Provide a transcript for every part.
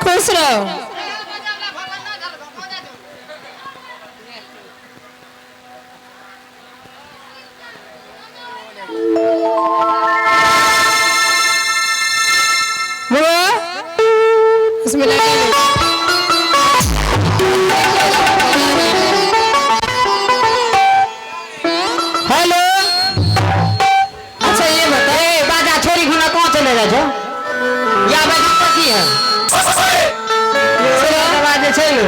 खुश रहो। इसमें हेलो, अच्छा ये बताए बाजा छोरी खुना कौन चले गए जो या बाजा पकी है आवाज चलो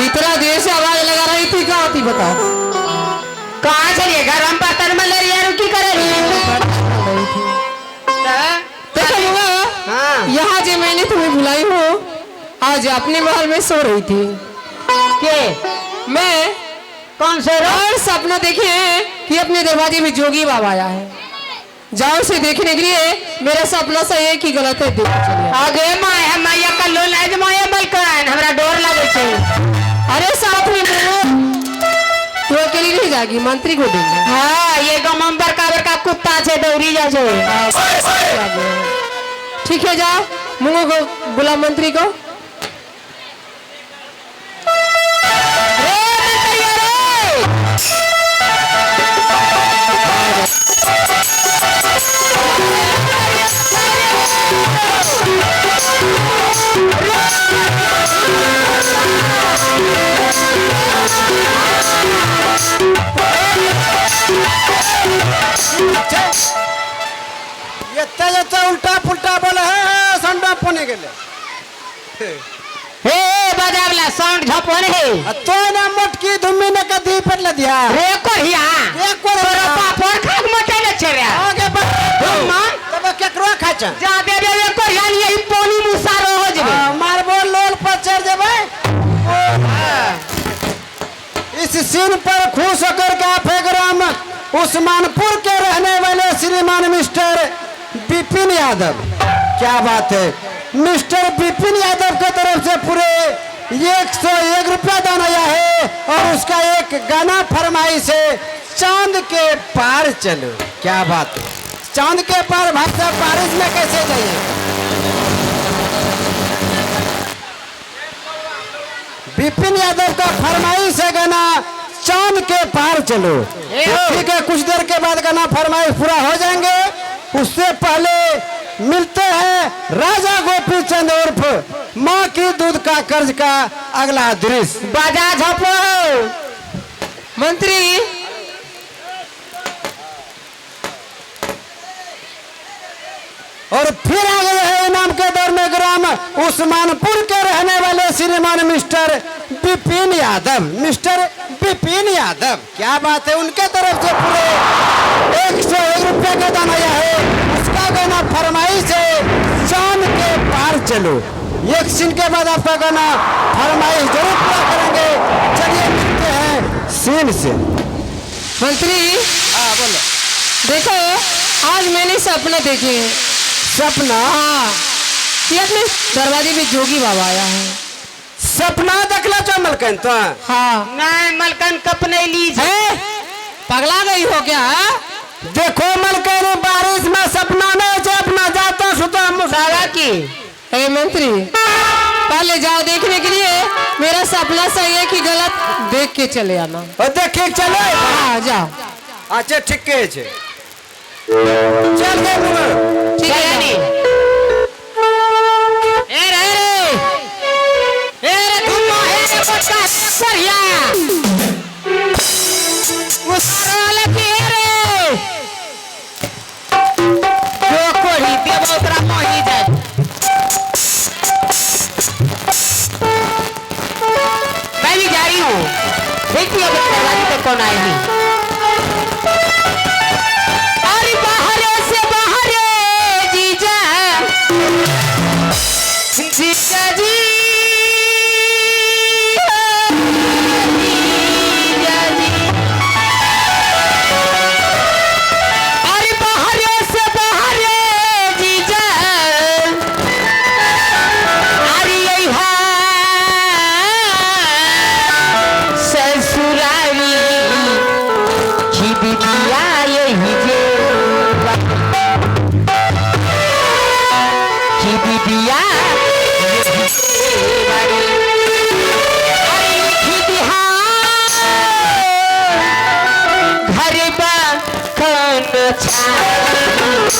इतना देर से आवाज लगा रही थी, कहाँ थी बताओ? कहाँ चलिए घर हम पत्थर में ले रही रुकी करे यहाँ जो मैंने तुम्हें बुलाई हो, आज अपने महल में सो रही थी के मैं कौन से और सपना देखे हैं कि अपने दरवाजे में जोगी बाबा आया है। जाओ से देखने के लिए, मेरा सपना सही है कि गलत है देख चलिए। आगे माया माया का लो लाज माया बलकान हमरा डर लागे छे। अरे साथ में तो अकेली नहीं जाएगी, मंत्री को देंगे। हां ये गमम बरका कुत्ता छे दौड़ी जा छे। ठीक है जाओ मुंगो को बुला मंत्री को। ये उल्टा पुल्टा बोले है संडा पोने गेले हे बजावला साउंड झपोने है तो ना मोटकी धुम्मी ने कदी पटल दिया रे कोहिया एक को पापड़ खाक मटे न छे रे आगे बढ़ तब केकरो खाच जा दे दे कोहिया नि यही पानी मुसारो हो जबे मारबो लोल पर चढ़ जेबे। इस सीन पर खुश होकर के फेगराम उस्मानपुर के रहने वाले श्रीमान मिस्टर विपिन यादव, क्या बात है, मिस्टर विपिन यादव की तरफ से पूरे 101 रुपया दान आया है और उसका एक गाना फरमाइश है, चांद के पार चलो। क्या बात है, चांद के पार भाई साहब बारिश में कैसे जाइए। विपिन यादव का फरमाइश है गाना चांद के पार चलो। ठीक है, कुछ देर के बाद गाना फरमाइश पूरा हो जाएंगे, उससे पहले मिलते हैं राजा गोपी चंद उर्फ माँ की दूध का कर्ज का अगला दृश्य। बाजा झपो मंत्री। और फिर आ गए हैं इनाम के दौर में ग्राम उस्मानपुर के रहने वाले श्रीमान मिस्टर विपिन यादव, मिस्टर विपिन यादव, क्या बात है, उनके तरफ से पूरे 101 रुपये का दान आया है, उसका गाना फरमाइश है चांद के पार चलो। एक सीन के बाद आपका गाना फरमाइश जरूर पूरा करेंगे। चलिए मिलते हैं सीन से। मंत्री हाँ बोलो। देखो आज मैंने सपना देखे हैं। सपना? हाँ, कि अपने दरवाजे में जोगी बाबा आया है। सपना देखला जो मलकन तो? हाँ नहीं मलकन कपने लीज है, पगला गई हो क्या? देखो मलकन बारिश में सपना नहीं जो अपना जाता सुता मुसावा की। ए मंत्री पहले जाओ देखने के लिए, मेरा सपना सही है कि गलत देख के चले आना। और देखे चले? हाँ जाओ। अच्छा ठीक है चल गए ठीक है नहीं। ए रे धुम्मा कौन आएगी। अरे बाहरे से बाहरे जीजा जीजा जी जीजा जी। अरे बाहरे से बाहरे जीजा अरे यहाँ ससुराली की बिटिया यही जे की बिटिया घर बा कौन छा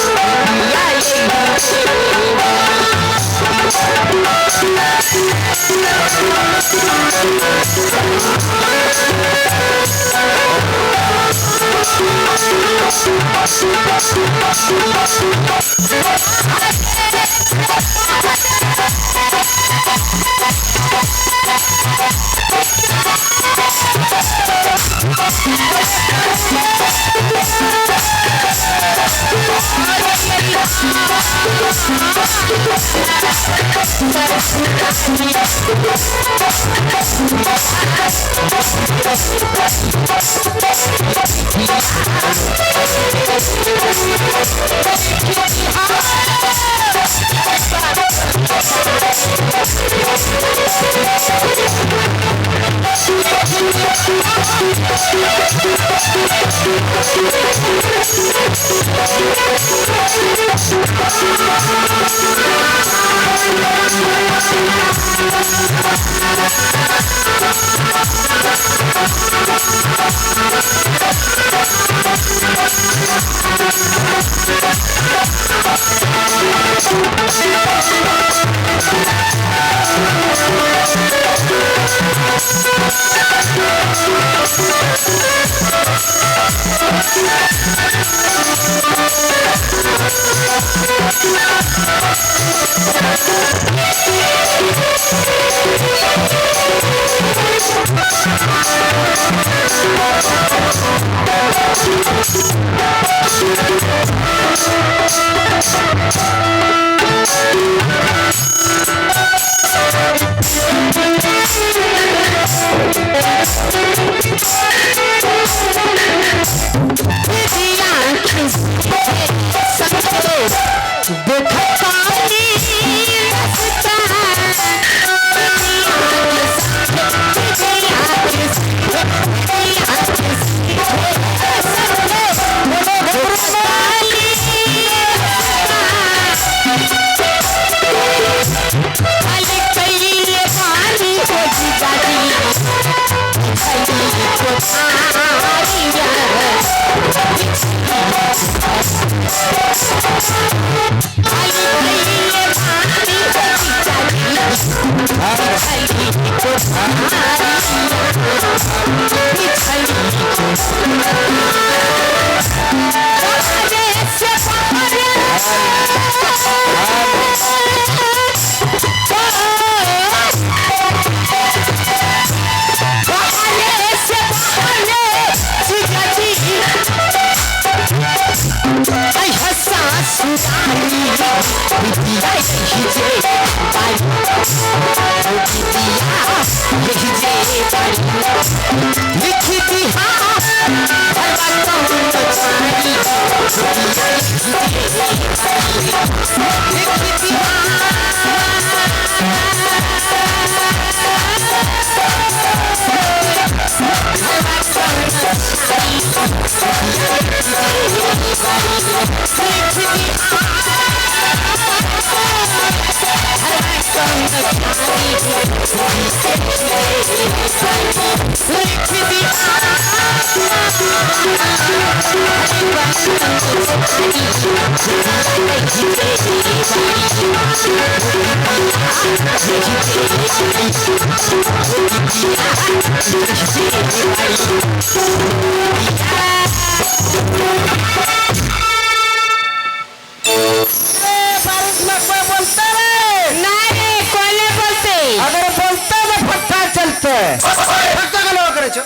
अगर बोलता तो फट्टा चलते फट्टा का लोग करे छो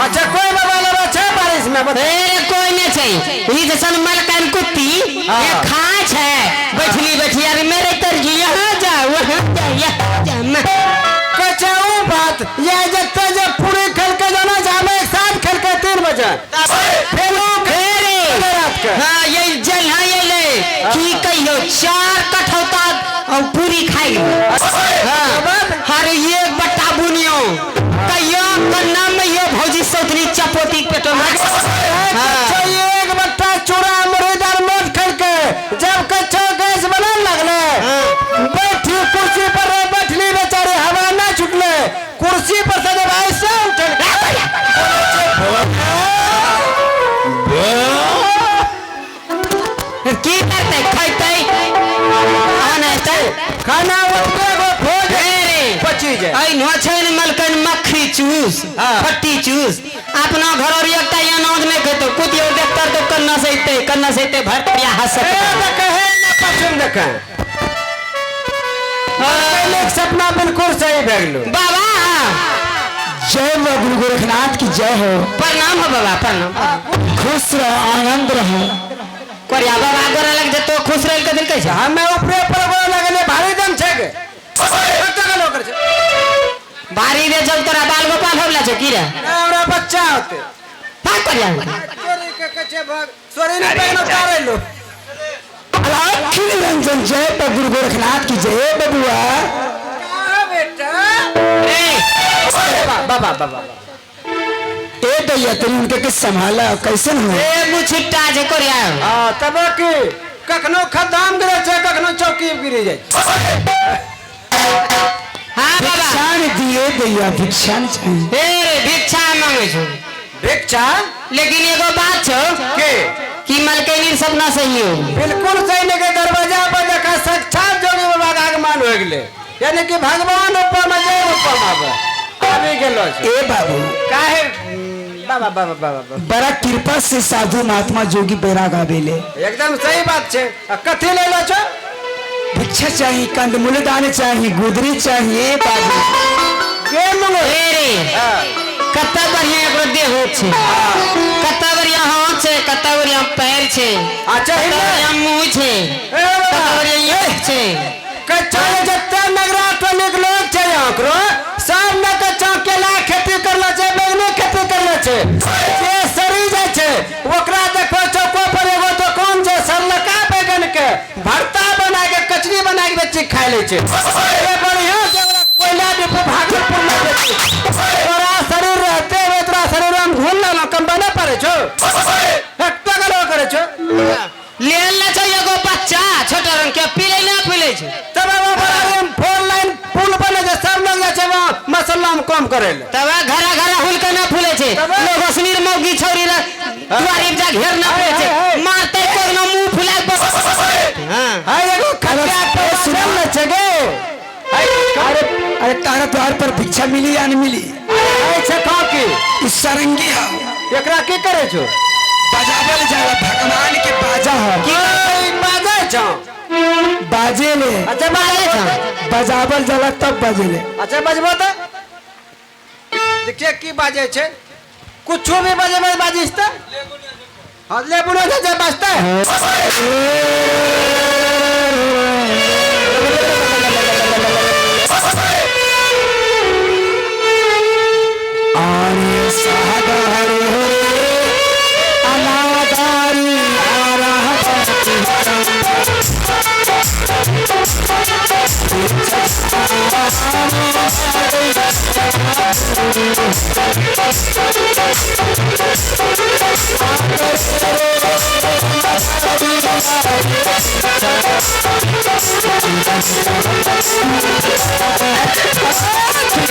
अच्छा कोई बाबा लगा छे बारिश में बता ए कोई नहीं छै ई जैसन मलकन कुत्ती हाँ। ये खाए छै बैठली बैठी अरे मेरे तरजी यहाँ जा वहाँ जा यहाँ जा मैं कचाऊ बात ये जत्ते जे पूरी खेल के जाना जामे एक साथ खेल के 3 बजे फेरो फेरे रात के हाँ ये जल हाँ ये ले की कहियो 4 कठौता और पूरी खाई हाँ हर ये बट्टा बुनियो कहियो कन्ना में ये भौजी सौतरी चपोती पेटो में अच्छा ये एक बट्टा चूड़ा मुर्गीदार मोट खेल के जब कच्चा गैस बनने लगले बैठी कुर्सी पर बैठली बेचारी हवा ना छुटले कुर्सी पर से जब ऐसे उठल की करते खैते आने खाना उठके वो भोज पची जाए आई नो छैन मलकन मक्खी चूस हाँ। फट्टी चूस अपना घर और एकटा या नौज में कहतो कुतियो देखतर तो कन्ना सहिते भर या हंसत देखे है ना पश्चिम देखे पहले एक सपना बिल्कुल सही भेगलू बाबा जय मां गुरु गोरखनाथ की जय हो प्रणाम हो बाबा प्रणाम खुश रहो आनंद रहो कोरिया बाबा गोरा लग जतो खुश रहल के दिन कैसे हमें ऊपरे पर गोरा लगले भारी दम छे के कत का लोकर छे बारी रे जल तोरा बाल गोपाल होला छे की रे हमरा बच्चा होते का कोरिया चोरी के कच्चे भाग चोरी नहीं पहनो तारे लो अखिल रंजन जय पर गुरु गोरखनाथ की जय बबुआ बेटा ए बाबा बाबा ए दैया तेरी उनके के संभाला कैसन हो ए मुछिट्टा जे कोरिया हां तब की कखनो खदाम गिरे छे कखनो चौकी गिरे जाय हां बाबा भिक्षान दिए दैया भिक्षान चाहिए ए रे भिक्षा मांगे छो भिक्षा लेकिन एगो बात छो के कि मलकैनी सपना सही हो बिल्कुल सही ने के दरवाजा पर देखा साक्षात जोगी बाबा का आगमन हो गेले यानी कि भगवान ऊपर में जय ऊपर आवे आबे गेलो ए बाबू काहे बाबा बाबा बाबा बड़ा कृपा से साधु महात्मा जोगी बैराग आवेले एकदम सही बात छे कथि ले लो छो भिक्षा चाहिए कंदमूल दान चाहिए गुदरी चाहिए बाबू के मंगो ए रे कत्ता बढ़िया एकरो देह हो छे कत्ता बढ़िया हाथ छे कत्ता बढ़िया पैर छे अच्छा कत्ता हिला बढ़िया मुंह छे ए कत्ता बाबा बढ़िया ये छे कच्चा जत्ते नगरा टोलिक लोग छे ओकरो सब न कच्चा केला खेती करला छे बैगनी खेती करला छे जे सरी जाय छे ओकरा देखो चौको पर एगो तो कौन छे सरलका बैगन के भरता बना के कचरी बना के बेची खाय ले छे ए बढ़िया से ओकरा कोयला डिपो भागलपुर में बेची तोरा शरीर रहते हुए तोरा शरीर में घूम ना कम बने पड़े छो हट्टा गलो करे छो ले ले छो एगो बच्चा छोटा रंग के पीले ना पीले छे तब बाबा फोर लाइन पुल बने जे सब लोग जाय छे वहां मसल्ला में काम करे ले तब घरा घरा हुलका ना फूले छे लोग असनीर मौगी छौरी रे दुआरी जा घेर ना फूले छे मारते कोई ना मुंह फुला हां हाय एगो खटिया पे सुनल न छगे अरे अरे तारा द्वार पर भिक्षा मिली या नहीं मिली हाय छे का की इस सरंगी हो एकरा की करे छो बजावल जाला भगवान के बाजा हो की बाजे छो बाजे ले अच्छा बाजे छो बजावल जाला तब बजे ले अच्छा बजबो तो देखिए की बाजे छे कुछो भी बजे में बाजिस त हां ले बुनो जे बजता आरे सागर अनादारी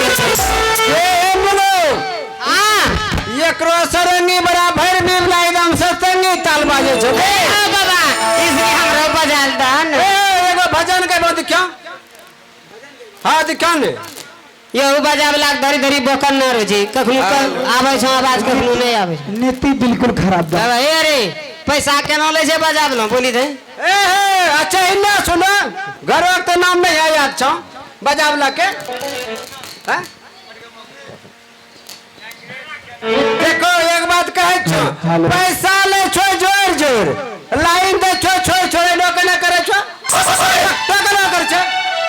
ए बुनो हां एकरो सरंगी बराबर में एकदम सत्संगी ताल बाजे छो ए बाबा इसलिए हमरो बजाल दान ए एगो भजन के बहुत क्या हां दिखा ने यो बजावला धरी धरी बोकन ना रो जी कखनु आबै छ आवाज कखनु नहीं आबै छ नीति बिल्कुल खराब बा ए रे पैसा केना ले छै बजावलो बोली दे ए हे अच्छा इन्ना सुनो घर वक्त नाम नहीं है याद छो बजावला के हैं देखो एक बात कहे छो पैसा ले छो जोर जोर लाइन दे छो छोड़ छोड़े लोग न करे छो तो न कर छो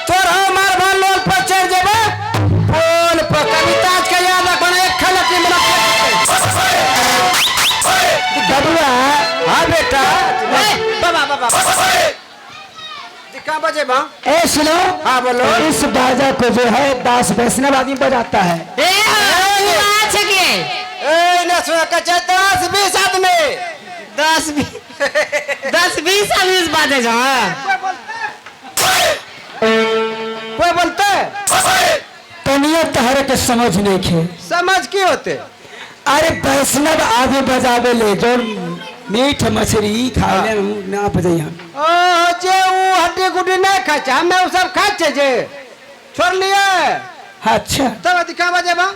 तोर हो मार भान लोल पर चढ़ जेबे बोल पर कविता के याद रखना एक खलक में बबुआ हां बेटा बाबा बाबा कहाँ बजे बा ए सुनो, हाँ बोलो। इस बाजा को जो है दास वैष्णव आदमी बजाता है। ए न सुना कच्चा 10-20 आदमी 10-20 आदमी इस बाते जा कोई बोलते तनिया तहरे के समझ नहीं खे। समझ की होते अरे वैष्णव आदमी बजावे ले जो मीठ मछली खा ले ना बजैया। ओ जे वो हड्डी गुड्डी नहीं खाचे हमें वो सब खाचे जे छोड़ लिए अच्छा तब दिखा बजे बा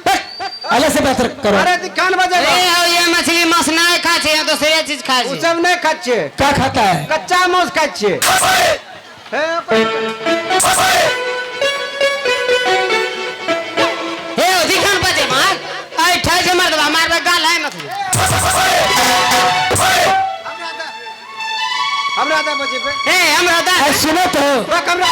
अलग से बेहतर करो। अरे दिखान बजे बा ये मछली मांस नहीं खाचे या दूसरी चीज वो खाचे सब नहीं खाचे क्या खाता है? कच्चा मांस खाचे हे दिखान बजे मार आई ठाई से मार दबा मार गाल है मछली हमरा दा बजे पे ए हमरा दा सुनो तो हमरा